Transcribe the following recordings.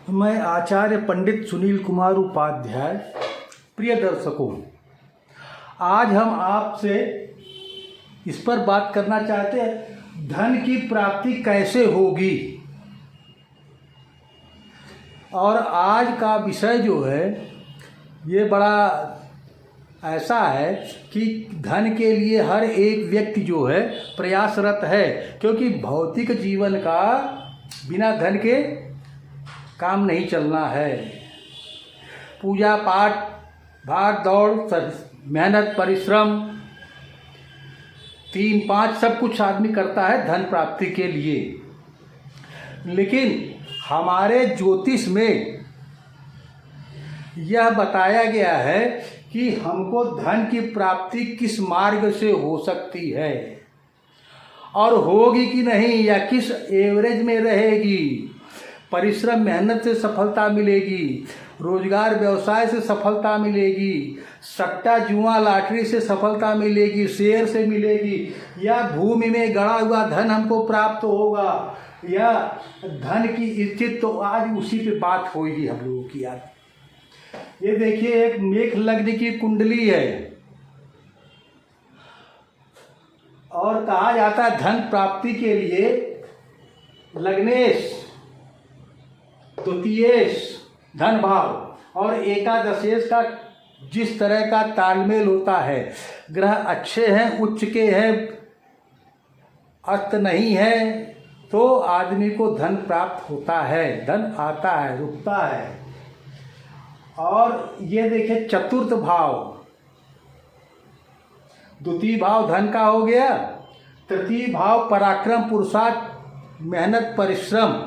मैं आचार्य पंडित सुनील कुमार उपाध्याय। प्रिय दर्शकों, आज हम आपसे इस पर बात करना चाहते हैं, धन की प्राप्ति कैसे होगी। और आज का विषय जो है ये बड़ा ऐसा है कि धन के लिए हर एक व्यक्ति जो है प्रयासरत है, क्योंकि भौतिक जीवन का बिना धन के काम नहीं चलना है। पूजा पाठ, भाग दौड़, मेहनत, परिश्रम, 3-5 सब कुछ आदमी करता है धन प्राप्ति के लिए। लेकिन हमारे ज्योतिष में यह बताया गया है कि हमको धन की प्राप्ति किस मार्ग से हो सकती है और होगी कि नहीं, या किस एवरेज में रहेगी। परिश्रम मेहनत से सफलता मिलेगी, रोजगार व्यवसाय से सफलता मिलेगी, सट्टा जुआ लॉटरी से सफलता मिलेगी, शेयर से मिलेगी, या भूमि में गड़ा हुआ धन हमको प्राप्त होगा, या धन की स्थिति। तो आज उसी पे बात होगी हम लोगों की। आज ये देखिए, एक मेष लग्न की कुंडली है और कहा जाता है धन प्राप्ति के लिए लग्नेश, द्वितीयेश धन भाव और एकादशेश का जिस तरह का तालमेल होता है, ग्रह अच्छे हैं, उच्च के हैं, अस्त नहीं है, तो आदमी को धन प्राप्त होता है, धन आता है, रुकता है। और ये देखिए चतुर्थ भाव, द्वितीय भाव धन का हो गया, तृतीय भाव पराक्रम, पुरुषार्थ, मेहनत, परिश्रम,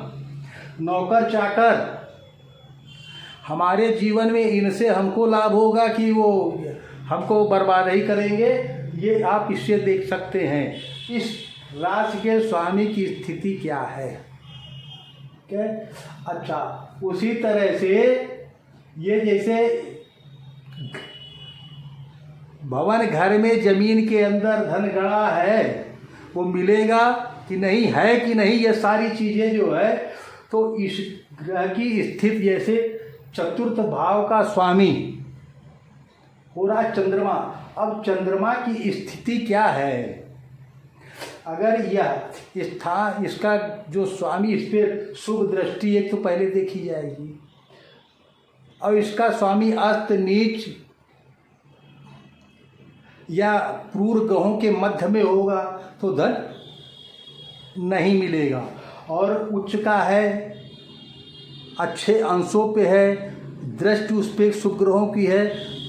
नौकर चाकर। हमारे जीवन में इनसे हमको लाभ होगा कि वो हमको बर्बाद ही करेंगे, ये आप इससे देख सकते हैं। इस राशि के स्वामी की स्थिति क्या है। क्या? अच्छा, उसी तरह से ये जैसे भवन घर में जमीन के अंदर धन गड़ा है, वो मिलेगा कि नहीं, है कि नहीं, ये सारी चीज़ें जो है, तो इस ग्रह की स्थिति जैसे चतुर्थ भाव का स्वामी हो रहा है चंद्रमा। अब चंद्रमा की स्थिति क्या है, अगर यह स्थान, इसका जो स्वामी, इस पर शुभ दृष्टि एक तो पहले देखी जाएगी, और इसका स्वामी अस्त, नीच या क्रूर ग्रहों के मध्य में होगा तो धन नहीं मिलेगा। और उच्च का है, अच्छे अंशों पे है, दृष्टि उस पर शुभ ग्रहों की है,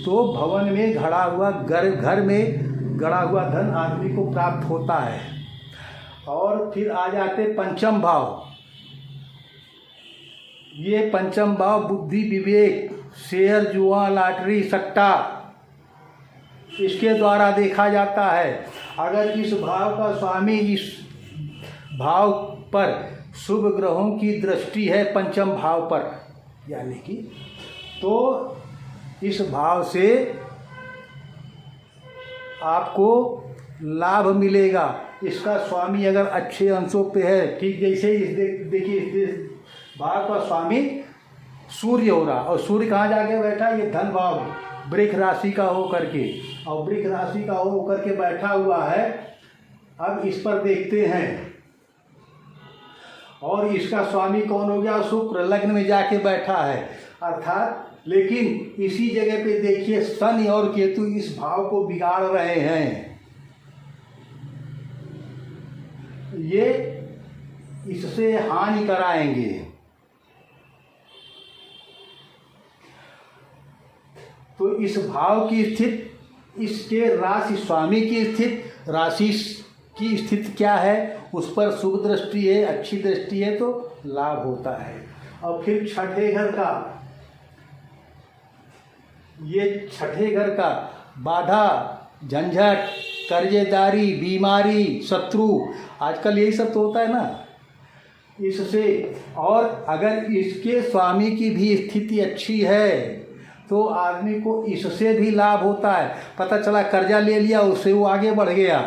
तो भवन में घड़ा हुआ, घर में गड़ा हुआ धन आदमी को प्राप्त होता है। और फिर आ जाते पंचम भाव। ये पंचम भाव बुद्धि, विवेक, शेयर, जुआ, लॉटरी, सट्टा, इसके द्वारा देखा जाता है। अगर इस भाव का स्वामी इस भाव पर शुभ ग्रहों की दृष्टि है पंचम भाव पर, यानी कि, तो इस भाव से आपको लाभ मिलेगा। इसका स्वामी अगर अच्छे अंशों पे है, ठीक जैसे देखिए इस भाव का स्वामी सूर्य हो रहा, और सूर्य कहाँ जाके बैठा, ये धन भाव वृष राशि का हो करके, और वृष राशि का हो करके बैठा हुआ है। अब इस पर देखते हैं, और इसका स्वामी कौन हो गया, शुक्र लग्न में जाके बैठा है अर्थात। लेकिन इसी जगह पे देखिए शनि और केतु इस भाव को बिगाड़ रहे हैं। ये इससे हानि कराएंगे। तो इस भाव की स्थिति, इसके राशि स्वामी की स्थिति, राशि की स्थिति क्या है, उस पर शुभ दृष्टि है, अच्छी दृष्टि है, तो लाभ होता है। और फिर छठे घर का, ये छठे घर का बाधा, झंझट, कर्जेदारी, बीमारी, शत्रु, आजकल यही सब तो होता है ना इससे। और अगर इसके स्वामी की भी स्थिति अच्छी है तो आदमी को इससे भी लाभ होता है। पता चला कर्जा ले लिया, उससे वो आगे बढ़ गया।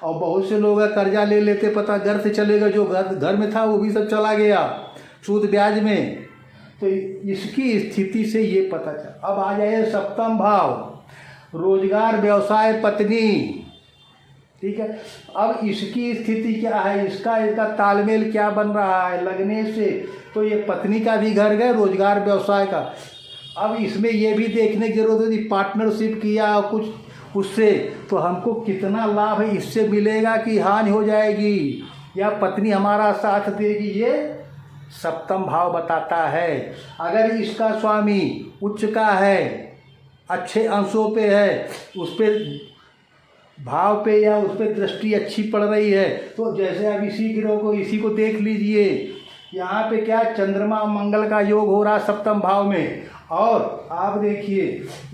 और बहुत से लोग कर्जा ले लेते, पता घर से चलेगा, जो घर में था वो भी सब चला गया। सूद ब्याज में। तो इसकी स्थिति से ये पता चला। अब आ जाए सप्तम भाव, रोजगार, व्यवसाय, पत्नी। ठीक है, अब इसकी स्थिति क्या है, इसका तालमेल क्या बन रहा है लगने से। तो ये पत्नी का भी घर गए, रोजगार व्यवसाय का। अब इसमें ये भी देखने की जरूरत है, पार्टनरशिप किया कुछ उससे, तो हमको कितना लाभ है इससे मिलेगा कि हानि हो जाएगी, या पत्नी हमारा साथ देगी, ये सप्तम भाव बताता है। अगर इसका स्वामी उच्च का है, अच्छे अंशों पे है, उस पे भाव पे या उस पे दृष्टि अच्छी पड़ रही है, तो जैसे अब इसी ग्रह को, इसी को देख लीजिए, यहाँ पे क्या चंद्रमा मंगल का योग हो रहा है सप्तम भाव में। और आप देखिए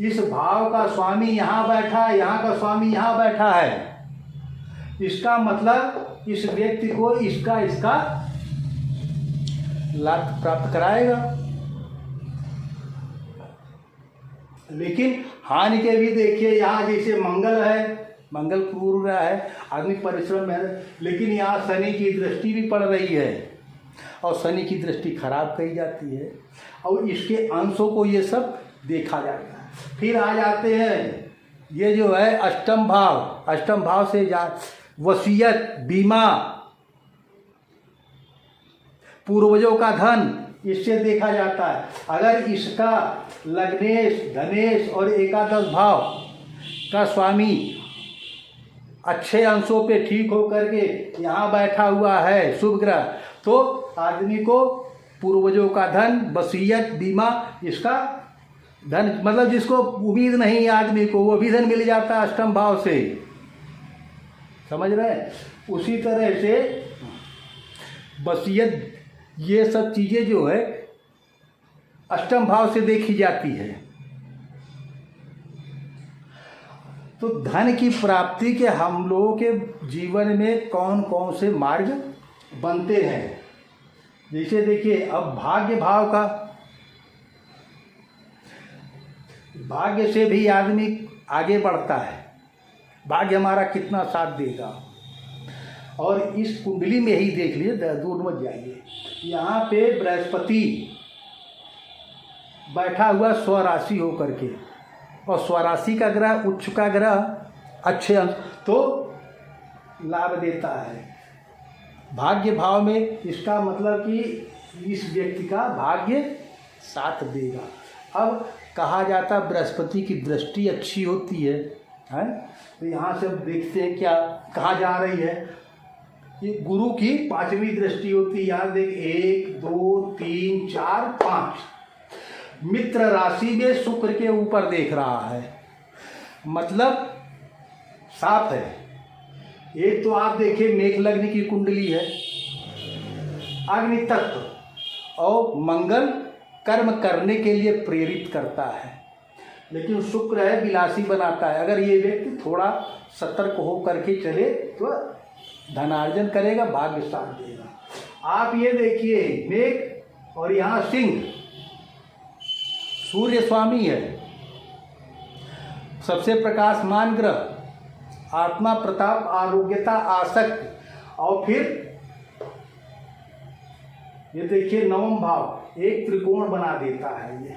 इस भाव का स्वामी यहाँ बैठा है, यहाँ का स्वामी यहाँ बैठा है। इसका मतलब इस व्यक्ति को इसका लाभ प्राप्त कराएगा। लेकिन हानि के भी देखिए, यहाँ जैसे मंगल है, मंगल पूर्व है, आदमी परिश्रम है, लेकिन यहाँ शनि की दृष्टि भी पड़ रही है, और शनि की दृष्टि खराब कही जाती है, और इसके अंशों को ये सब देखा जाता है। फिर आ जाते हैं ये जो है अष्टम भाव, अष्टम भाव से वसीयत, बीमा, पूर्वजों का धन, इससे देखा जाता है। अगर इसका लग्नेश, धनेश और एकादश भाव का स्वामी अच्छे अंशों पे ठीक हो करके यहाँ बैठा हुआ है शुभ ग्रह, तो आदमी को पूर्वजों का धन, वसीयत, बीमा, इसका धन, मतलब जिसको उम्मीद नहीं आदमी को, वो भी धन मिल जाता है अष्टम भाव से। समझ रहे हैं? उसी तरह से वसीयत, ये सब चीज़ें जो है अष्टम भाव से देखी जाती है। तो धन की प्राप्ति के हम लोगों के जीवन में कौन कौन से मार्ग बनते हैं। जैसे देखिए अब भाग्य भाव का, भाग्य से भी आदमी आगे बढ़ता है, भाग्य हमारा कितना साथ देगा। और इस कुंडली में ही देख लीजिए, दूर मत जाइए, यहाँ पे बृहस्पति बैठा हुआ स्वराशि हो करके, और स्वराशि का ग्रह, उच्च का ग्रह अच्छे अंश तो लाभ देता है। भाग्य भाव में इसका मतलब कि इस व्यक्ति का भाग्य साथ देगा। अब कहा जाता बृहस्पति की दृष्टि अच्छी होती है, तो यहाँ से देखते हैं क्या कहाँ जा रही है। ये गुरु की पांचवी दृष्टि होती है। यहाँ देख 1 2 3 4 5, मित्र राशि में शुक्र के ऊपर देख रहा है, मतलब साफ है। एक तो आप देखिए मेघ लग्न की कुंडली है, अग्नि तत्व, और मंगल कर्म करने के लिए प्रेरित करता है, लेकिन शुक्र है विलासी बनाता है। अगर ये व्यक्ति थोड़ा सतर्क हो करके चले तो धनार्जन करेगा, भाग्य साथ देगा। आप ये देखिए मेघ, और यहाँ सिंह, सूर्य स्वामी है, सबसे प्रकाशमान ग्रह, आत्मा, प्रताप, आरोग्यता, आसक्ति। और फिर ये देखिए नवम भाव एक त्रिकोण बना देता है ये।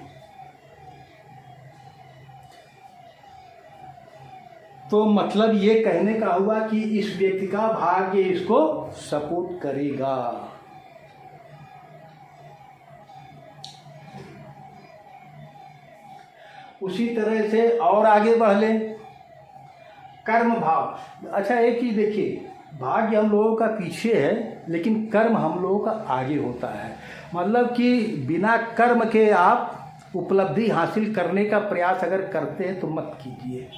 तो मतलब ये कहने का हुआ कि इस व्यक्ति का भाग्य इसको सपोर्ट करेगा। उसी तरह से और आगे बढ़ लें, कर्म भाव। अच्छा एक चीज देखिए, भाग्य हम लोगों का पीछे है, लेकिन कर्म हम लोगों का आगे होता है। मतलब कि बिना कर्म के आप उपलब्धि हासिल करने का प्रयास अगर करते हैं तो मत कीजिए।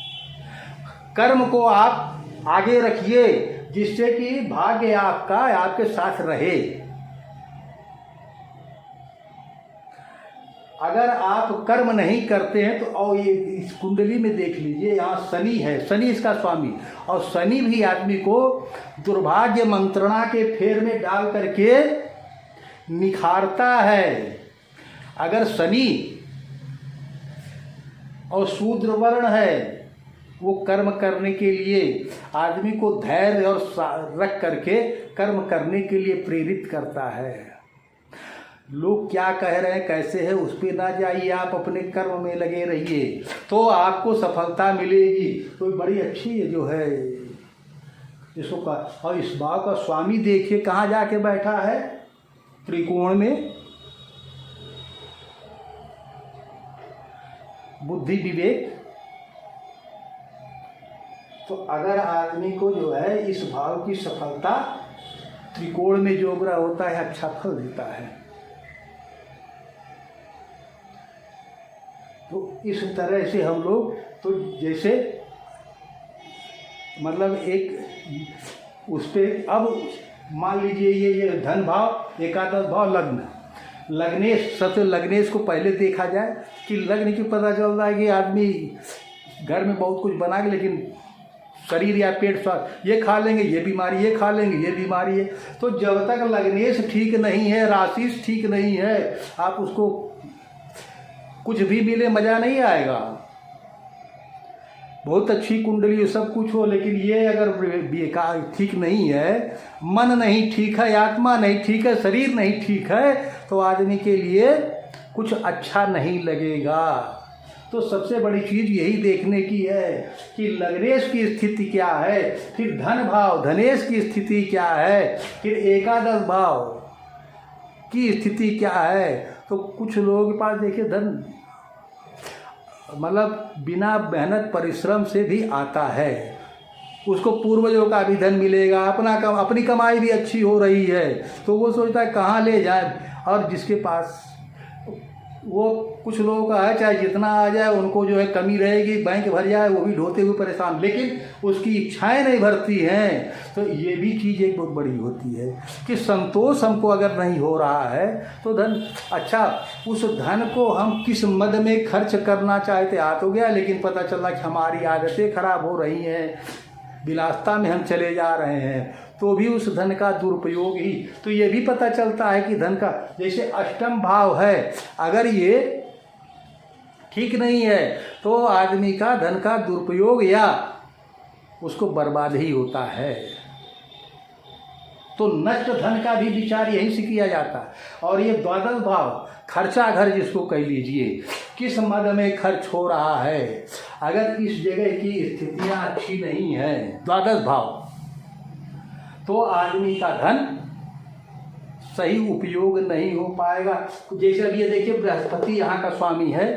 कर्म को आप आगे रखिए, जिससे कि भाग्य आपका आपके साथ रहे। अगर आप कर्म नहीं करते हैं तो, और ये इस कुंडली में देख लीजिए, यहाँ शनि है, शनि इसका स्वामी, और शनि भी आदमी को दुर्भाग्य मंत्रणा के फेर में डाल करके निखारता है। अगर शनि और शूद्र वर्ण है, वो कर्म करने के लिए आदमी को धैर्य और रख करके कर्म करने के लिए प्रेरित करता है। लोग क्या कह रहे हैं कैसे है उस पर ना जाइए, आप अपने कर्म में लगे रहिए तो आपको सफलता मिलेगी। तो बड़ी अच्छी जो है इसको का। और इस भाव का स्वामी देखिए कहाँ जाके बैठा है, त्रिकोण में। बुद्धि विवेक। तो अगर आदमी को जो है इस भाव की सफलता, त्रिकोण में जो ग्रह होता है अच्छा फल देता है। तो इस तरह से हम लोग तो जैसे मतलब एक उस पर अब मान लीजिए ये धन भाव, एकादश भाव, लग्न, लग्नेश, सबसे लग्नेश को पहले देखा जाए कि लग्न की पता चल रहा है कि आदमी घर में बहुत कुछ बना के लेकिन शरीर या पेट स्वास्थ्य, ये खा लेंगे ये बीमारी, ये खा लेंगे ये बीमारी है। तो जब तक लग्नेश ठीक नहीं है, राशि ठीक नहीं है, आप उसको कुछ भी मिले मज़ा नहीं आएगा। बहुत अच्छी कुंडली सब कुछ हो, लेकिन ये अगर बेकार ठीक नहीं है, मन नहीं ठीक है, आत्मा नहीं ठीक है, शरीर नहीं ठीक है, तो आदमी के लिए कुछ अच्छा नहीं लगेगा। तो सबसे बड़ी चीज़ यही देखने की है कि लग्नेश की स्थिति क्या है, फिर धन भाव धनेश की स्थिति क्या है, फिर एकादश भाव की स्थिति क्या है। तो कुछ लोगों के पास देखिए धन मतलब बिना मेहनत परिश्रम से भी आता है, उसको पूर्वजों का भी धन मिलेगा, अपनी कमाई भी अच्छी हो रही है, तो वो सोचता है कहाँ ले जाए। और जिसके पास वो कुछ लोगों का है चाहे जितना आ जाए उनको जो है कमी रहेगी, बैंक भर जाए वो भी ढोते हुए परेशान, लेकिन उसकी इच्छाएं नहीं भरती हैं। तो ये भी चीज़ एक बहुत बड़ी होती है कि संतोष हमको अगर नहीं हो रहा है तो धन अच्छा, उस धन को हम किस मद में खर्च करना चाहते आ तो गया, लेकिन पता चला कि हमारी आदतें खराब हो रही हैं, विलासता में हम चले जा रहे हैं, तो भी उस धन का दुरुपयोग ही। तो ये भी पता चलता है कि धन का जैसे अष्टम भाव है, अगर ये ठीक नहीं है तो आदमी का धन का दुरुपयोग या उसको बर्बाद ही होता है। तो नष्ट धन का भी विचार यहीं से किया जाता है। और ये द्वादश भाव खर्चा घर जिसको कह लीजिए, किस मद में खर्च हो रहा है, अगर इस जगह की स्थितियां अच्छी नहीं है द्वादश भाव, तो आदमी का धन सही उपयोग नहीं हो पाएगा। जैसे अब ये देखिए बृहस्पति यहाँ का स्वामी है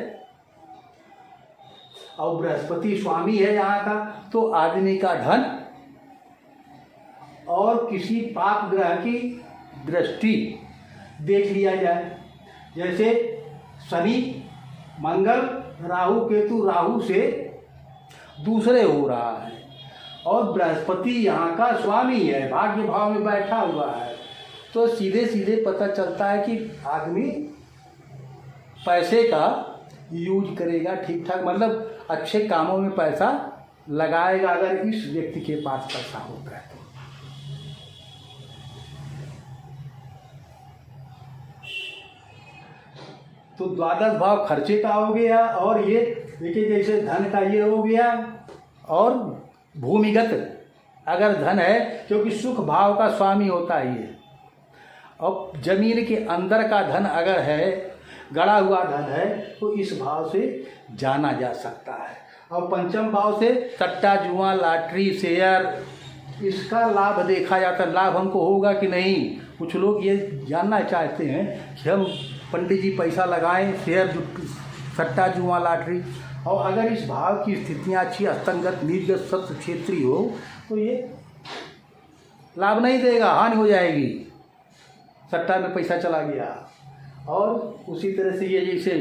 और बृहस्पति स्वामी है यहाँ का, तो आदमी का धन और किसी पाप ग्रह की दृष्टि देख लिया जाए, जैसे शनि मंगल राहु केतु, राहु से दूसरे हो रहा है और बृहस्पति यहाँ का स्वामी है, भाग्य भाव में बैठा हुआ है, तो सीधे सीधे पता चलता है कि आदमी पैसे का यूज करेगा ठीक ठाक, मतलब अच्छे कामों में पैसा लगाएगा अगर इस व्यक्ति के पास पैसा होता है तो द्वादश भाव खर्चे का हो गया। और ये देखिए जैसे धन का ये हो गया, और भूमिगत अगर धन है, क्योंकि सुख भाव का स्वामी होता है ये, और जमीन के अंदर का धन अगर है, गड़ा हुआ धन है, तो इस भाव से जाना जा सकता है। और पंचम भाव से सट्टा जुआ लॉटरी शेयर इसका लाभ देखा जाता है, लाभ हमको होगा कि नहीं। कुछ लोग ये जानना चाहते हैं कि हम पंडित जी पैसा लगाएं शेयर सट्टा जुआ लॉटरी, और अगर इस भाव की स्थितियाँ अच्छी अस्तंगत नीचगत सप्त क्षेत्रीय हो तो ये लाभ नहीं देगा, हानि हो जाएगी, सट्टा में पैसा चला गया। और उसी तरह से ये जैसे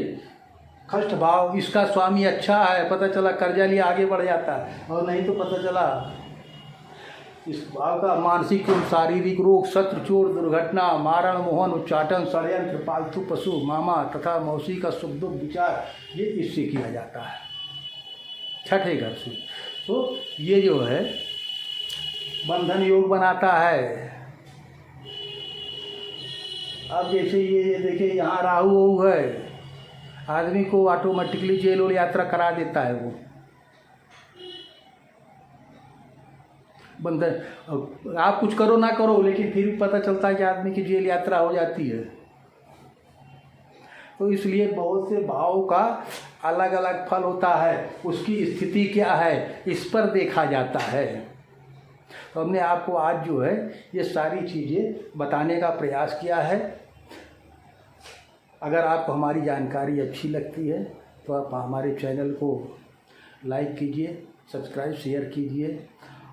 खष्ट भाव, इसका स्वामी अच्छा है, पता चला कर्जा लिया आगे बढ़ जाता है, और नहीं तो पता चला इस भाव का मानसिक एवं शारीरिक रोग, शत्रु चोर दुर्घटना, मारण मोहन उच्चाटन षड्यंत्र पालतू पशु मामा तथा मौसी का सुख दुख विचार, ये इससे किया जाता है छठे घर से। तो ये जो है बंधन योग बनाता है। अब जैसे ये देखिए यहाँ राहु है, आदमी को ऑटोमेटिकली जेल और यात्रा करा देता है वो बंधन। आप कुछ करो ना करो, लेकिन फिर भी पता चलता है कि आदमी की जेल यात्रा हो जाती है। तो इसलिए बहुत से भाव का अलग अलग फल होता है, उसकी स्थिति क्या है इस पर देखा जाता है। तो हमने आपको आज जो है ये सारी चीज़ें बताने का प्रयास किया है। अगर आपको हमारी जानकारी अच्छी लगती है तो आप हमारे चैनल को लाइक कीजिए, सब्सक्राइब शेयर कीजिए।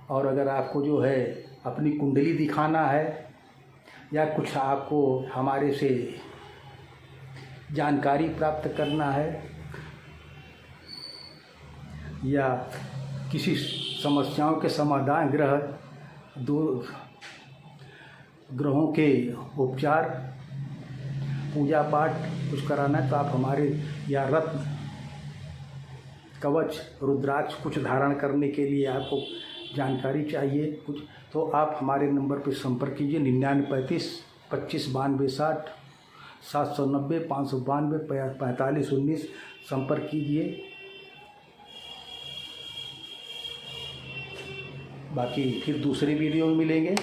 और अगर आपको जो है अपनी कुंडली दिखाना है या कुछ आपको हमारे से जानकारी प्राप्त करना है या किसी समस्याओं के समाधान ग्रहों के उपचार पूजा पाठ कुछ कराना है तो आप हमारे या रत्न कवच रुद्राक्ष कुछ धारण करने के लिए आपको जानकारी चाहिए कुछ, तो आप हमारे नंबर पर संपर्क कीजिए 9935 25 92 60 790 592 45 19 संपर्क कीजिए। बाकी फिर दूसरे वीडियो में मिलेंगे।